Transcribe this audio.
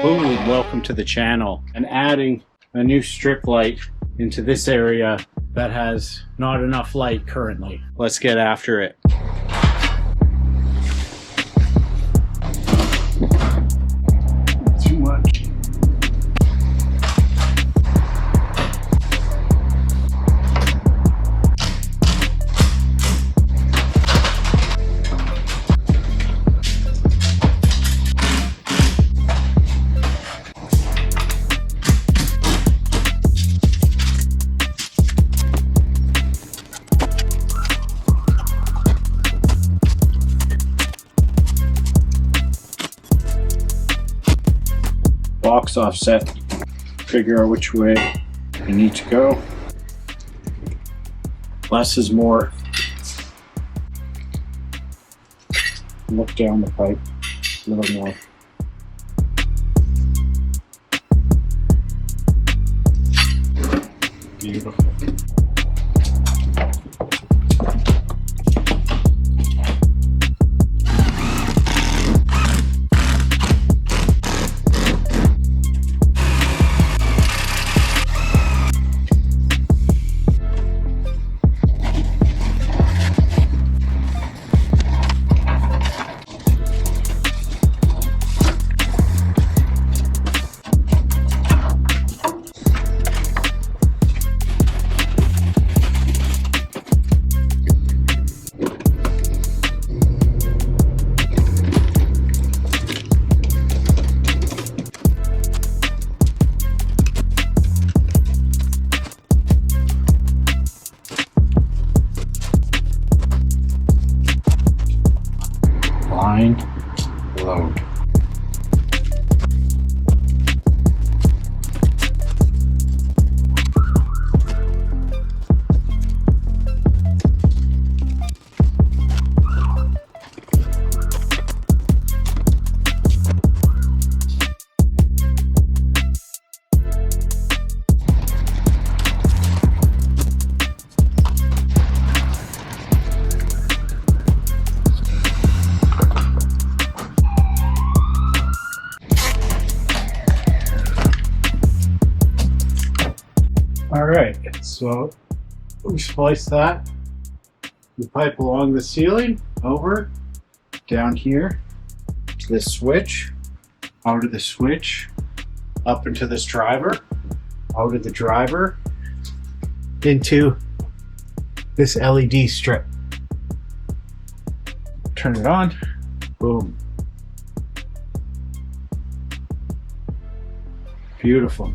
Boom, welcome to the channel. And adding a new strip light into this area that has not enough light currently. Let's get after it. Too much. Box offset, figure out which way you need to go. Less is more. Look down the pipe a little more. Beautiful. Line load. Alright, so we splice that, the pipe along the ceiling, over, down here, to this switch, out of the switch, up into this driver, out of the driver, into this LED strip. Turn it on, boom. Beautiful.